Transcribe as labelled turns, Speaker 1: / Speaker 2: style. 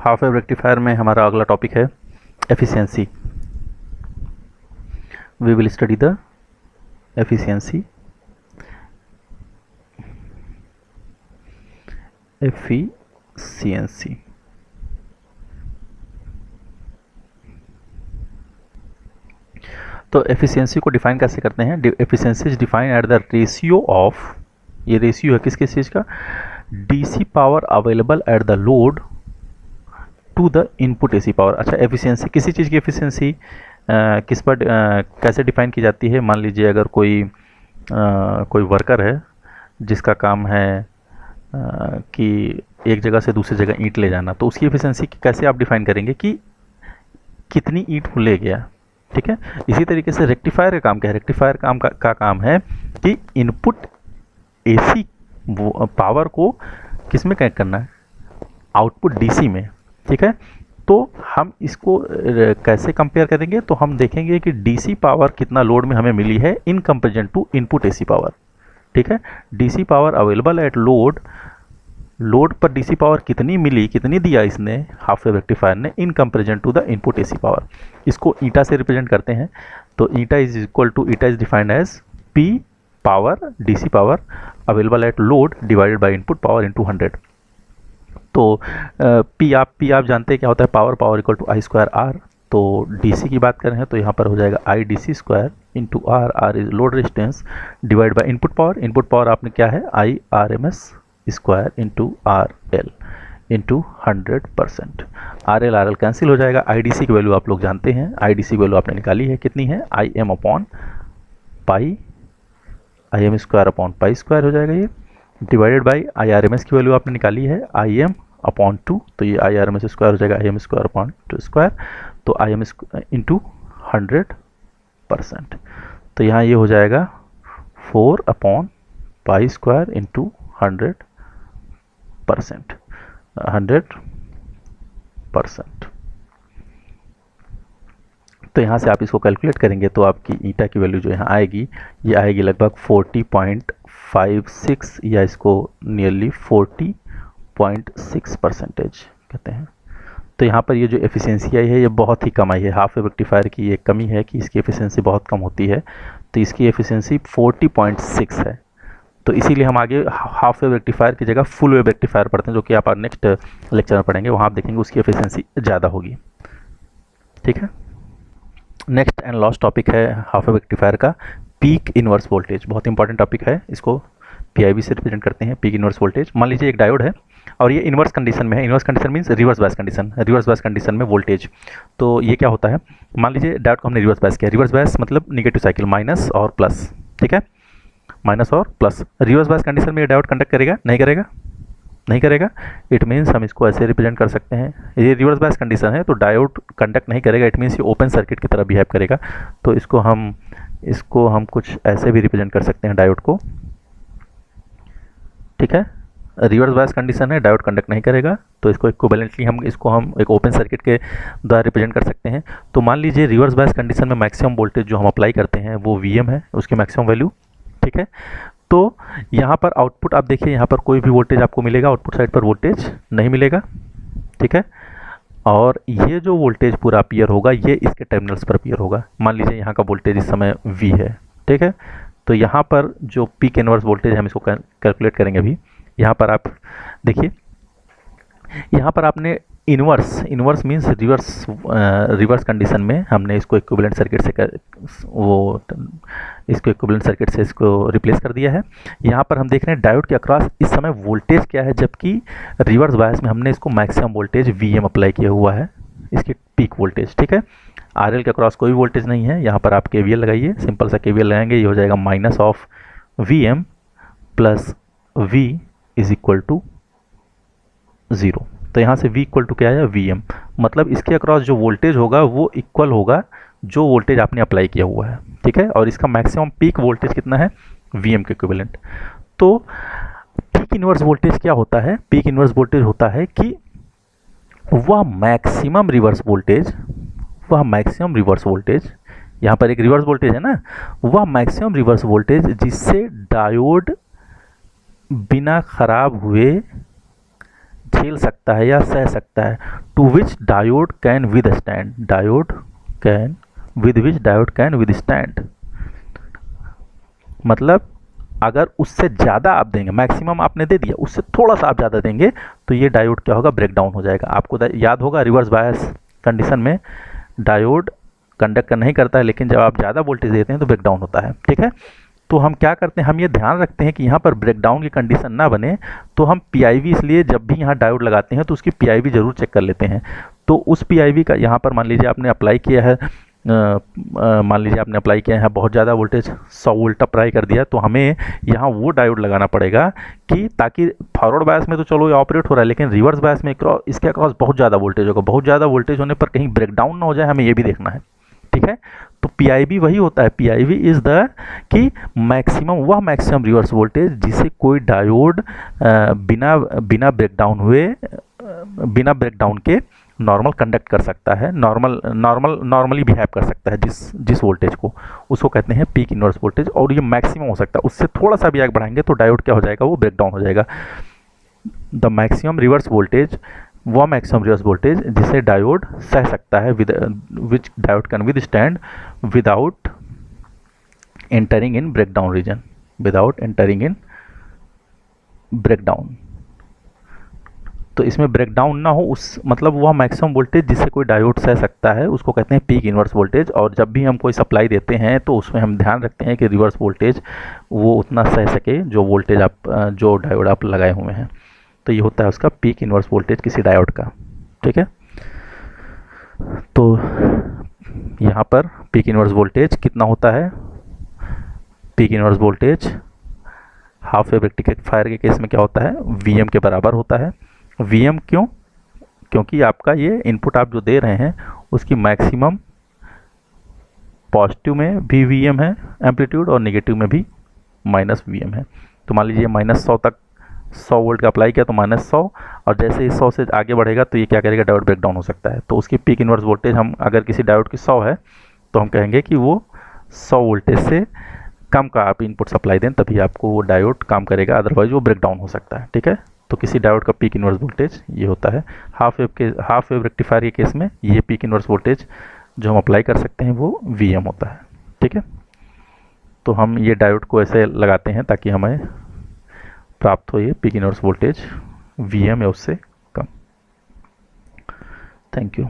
Speaker 1: Half wave rectifier में हमारा अगला टॉपिक है efficiency. We will study the efficiency. तो एफिशिएंसी को डिफाइन कैसे करते हैं? Efficiency is define at the ratio of, ये रेशियो है किस चीज़ का? DC power available at the load to the input AC power. अच्छा, एफिशिएंसी किसी चीज़ की एफिशिएंसी किस पर कैसे डिफाइन की जाती है? मान लीजिए अगर कोई वर्कर है जिसका काम है कि एक जगह से दूसरी जगह ईंट ले जाना, तो उसकी एफिशिएंसी कैसे आप डिफाइन करेंगे कि कितनी ईंट वो ले गया। ठीक है, इसी तरीके से रेक्टिफायर का काम क्या है? रेक्टिफायर का काम है कि इनपुट एसी पावर को किस में कनेक्ट करना है? आउटपुट डीसी में। ठीक है, तो हम इसको कैसे कंपेयर करेंगे? तो हम देखेंगे कि डीसी पावर कितना लोड में हमें मिली है in comparison to input AC power. ठीक है, DC power available at load पर डीसी पावर कितनी मिली, कितनी दिया इसने हाफ वेव रेक्टिफायर ने in comparison to the input AC power. इसको ईटा से रिप्रेजेंट करते हैं। तो eta is equal to, eta is defined as P power DC power available at load divided by input power into 100। तो P आप जानते हैं क्या होता है? Power equal to I square R. तो डीसी की बात करें तो यहाँ पर हो जाएगा I D C square into R is load resistance divide by input power. Input power आपने क्या है? I R M S square into R L into 100%। R L cancel हो जाएगा। आई डी सी की वैल्यू आप लोग जानते हैं, आई डी सी की वैल्यू आपने निकाली है, कितनी है? I M upon pi, I M square upon pi square हो जाएगा ये, divided by I R M S की वैल्यू आपने निकाली है आई एम अपॉन 2। तो ये I R M S square हो जाएगा I M square upon 2 square. तो आई एम इंटू 100%। तो यहाँ ये हो जाएगा 4 अपॉन पाई स्क्वायर इंटू 100%। तो यहाँ से आप इसको कैलकुलेट करेंगे तो आपकी ईटा की वैल्यू जो यहाँ आएगी, ये आएगी लगभग 40.56 या इसको नियरली 40.6% कहते हैं। तो यहाँ पर ये जो एफिशिएंसी आई है ये बहुत ही कम आई है। हाफ वेव रेक्टिफायर की ये कमी है कि इसकी एफिशिएंसी बहुत कम होती है। तो इसकी एफिशिएंसी 40.6 है। तो इसीलिए हम आगे हाफ वेव रेक्टिफायर की जगह फुल वेव रेक्टिफायर पढ़ते हैं, जो कि आप नेक्स्ट लेक्चर में पढ़ेंगे। वहाँ आप देखेंगे उसकी एफिशिएंसी ज़्यादा होगी। ठीक है, नेक्स्ट एंड लास्ट टॉपिक है हाफ वेव रेक्टिफायर का पीक इनवर्स वोल्टेज। बहुत इंपॉर्टेंट टॉपिक है, इसको पीआईवी से रिप्रेजेंट करते हैं, पीक इनवर्स वोल्टेज। मान लीजिए एक डायोड है और ये इनवर्स कंडीशन में है। Inverse condition means reverse bias condition, reverse bias condition में वोल्टेज। तो ये क्या होता है? मान लीजिए डायोड को हमने रिवर्स बायस किया। रिवर्स बायस मतलब निगेटिव साइकिल, माइनस और प्लस। ठीक है, माइनस और प्लस। रिवर्स बायस कंडीशन में ये डायोड कंडक्ट करेगा? नहीं करेगा, नहीं करेगा। इट मीन्स हम इसको ऐसे रिप्रेजेंट कर सकते हैं, ये रिवर्स बायस कंडीशन है तो डायोड कंडक्ट नहीं करेगा। इट मीन्स ये ओपन सर्किट की तरह बिहेव करेगा। तो इसको हम कुछ ऐसे भी रिप्रेजेंट कर सकते हैं डायोड को। ठीक है, रिवर्स बायस कंडीशन है, डायोड कंडक्ट नहीं करेगा, तो इसको इक्विवेलेंटली हम एक ओपन सर्किट के द्वारा रिप्रेजेंट कर सकते हैं। तो मान लीजिए रिवर्स बायस कंडीशन में मैक्सिमम वोल्टेज जो हम अप्लाई करते हैं वो वीएम है, उसकी मैक्सिमम वैल्यू। ठीक है, तो यहाँ पर आउटपुट आप देखिए, यहाँ पर कोई भी वोल्टेज आपको मिलेगा, आउटपुट साइड पर वोल्टेज नहीं मिलेगा। ठीक है, और ये जो वोल्टेज पूरा अपीयर होगा ये इसके टर्मिनल्स पर अपीयर होगा। मान लीजिए यहाँ का वोल्टेज इस समय V है। ठीक है, तो यहाँ पर जो पीक इनवर्स वोल्टेज हम इसको कैलकुलेट करेंगे अभी। यहाँ पर आप देखिए, यहाँ पर आपने इनवर्स मीन्स रिवर्स कंडीशन में हमने इसको इक्विवेलेंट सर्किट से इक्विवेलेंट सर्किट से इसको रिप्लेस कर दिया है। यहाँ पर हम देख रहे हैं डायोड के अक्रॉस इस समय वोल्टेज क्या है, जबकि रिवर्स बायस में हमने इसको मैक्सिमम वोल्टेज वीएम अप्लाई किया हुआ है, इसकी पीक वोल्टेज। ठीक है, आरएल के अक्रॉस कोई वोल्टेज नहीं है। यहाँ पर आप केवीएल लगाइए, सिंपल सा केवीएल लगाएंगे, ये हो जाएगा minus of VM plus V is equal to 0। तो यहाँ से V इक्वल टू क्या है? VM। मतलब इसके अक्रॉस जो वोल्टेज होगा वो इक्वल होगा जो वोल्टेज आपने अप्लाई किया हुआ है। ठीक है, और इसका मैक्सिमम पीक वोल्टेज कितना है? VM के इक्विवेलेंट। तो पीक इनवर्स वोल्टेज क्या होता है? पीक इनवर्स वोल्टेज होता है कि वह मैक्सिमम रिवर्स वोल्टेज, यहाँ पर एक रिवर्स वोल्टेज है ना, वह मैक्सिमम रिवर्स वोल्टेज जिससे डायोड बिना खराब हुए झेल सकता है या सह सकता है, to which diode can withstand, diode can with which diode can withstand, मतलब अगर उससे ज़्यादा आप देंगे, मैक्सिमम आपने दे दिया, उससे थोड़ा सा आप ज़्यादा देंगे तो ये डायोड क्या होगा, ब्रेक डाउन हो जाएगा। आपको याद होगा रिवर्स बायस कंडीशन में डायोड कंडक्ट नहीं करता है, लेकिन जब आप ज़्यादा वोल्टेज देते हैं तो ब्रेक डाउन होता है। ठीक है, तो हम क्या करते हैं, हम ये ध्यान रखते हैं कि यहाँ पर ब्रेकडाउन की कंडीशन ना बने, तो हम पीआईवी, इसलिए जब भी यहाँ डायोड लगाते हैं तो उसकी पीआईवी जरूर चेक कर लेते हैं। तो उस पीआईवी का यहाँ पर मान लीजिए आपने अप्लाई किया है, बहुत ज़्यादा वोल्टेज 100 वोल्ट अप्लाई कर दिया, तो हमें यहाँ वो डायोड लगाना पड़ेगा कि ताकि फॉरवर्ड बायस में तो चलो ये ऑपरेट हो रहा है, लेकिन रिवर्स बायस में इसके अक्रॉस बहुत ज़्यादा वोल्टेज होगा, बहुत ज़्यादा वोल्टेज होने पर कहीं ब्रेकडाउन ना हो जाए, हमें ये भी देखना है। ठीक है, तो पीआईवी वही होता है, पीआईवी इज द कि मैक्सिमम, वह मैक्सिमम रिवर्स वोल्टेज जिसे कोई डायोड बिना ब्रेकडाउन के नॉर्मल कंडक्ट कर सकता है, नॉर्मली बिहेव कर सकता है, जिस वोल्टेज को, उसको कहते हैं पीक इनवर्स वोल्टेज, और ये मैक्सिमम हो सकता है, उससे थोड़ा सा भी आगे बढ़ाएंगे तो डायोड क्या हो जाएगा, वो ब्रेकडाउन हो जाएगा। द मैक्सिमम रिवर्स वोल्टेज, वह मैक्सिमम रिवर्स वोल्टेज जिसे डायोड सह सकता है, which diode can withstand without entering in breakdown region, without entering in breakdown. तो इसमें ब्रेकडाउन ना हो, उस मतलब वह मैक्सिमम वोल्टेज जिसे कोई डायोड सह सकता है उसको कहते हैं पीक इनवर्स वोल्टेज। और जब भी हम कोई सप्लाई देते हैं तो उसमें हम ध्यान रखते हैं कि रिवर्स वोल्टेज वो उतना सह सके जो वोल्टेज जो डायोड आप लगाए हुए हैं। तो ये होता है उसका पीक इनवर्स वोल्टेज किसी डायोड का। ठीक है, तो यहाँ पर पीक इनवर्स वोल्टेज कितना होता है, peak inverse voltage half wave rectifier के केस में क्या होता है, वीएम के बराबर होता है। वीएम क्यों, क्योंकि आपका ये इनपुट आप जो दे रहे हैं उसकी मैक्सिमम पॉजिटिव में भी वीएम है एम्पलीट्यूड, और नेगेटिव में भी माइनस वीएम है। तो मान लीजिए -100 तक 100 वोल्ट का अप्लाई किया तो -100, और जैसे ही 100 से आगे बढ़ेगा तो ये क्या करेगा, डायोड ब्रेकडाउन हो सकता है। तो उसकी पीक इनवर्स वोल्टेज, हम अगर किसी डायोड की 100 है तो हम कहेंगे कि वो 100 वोल्टेज से कम का आप इनपुट सप्लाई दें, तभी आपको वो डायोड काम करेगा, अदरवाइज वो ब्रेकडाउन हो सकता है। ठीक है, तो किसी डायोड का पीक इनवर्स वोल्टेज ये होता है। हाफ वेव रेक्टिफायर के केस में ये पीक इनवर्स वोल्टेज जो हम अप्लाई कर सकते हैं वो वीएम होता है। ठीक है, तो हम ये डायोड को ऐसे लगाते हैं ताकि हमें प्राप्त हो ये पीक इनवर्स वोल्टेज वीएम या उससे कम। Thank you.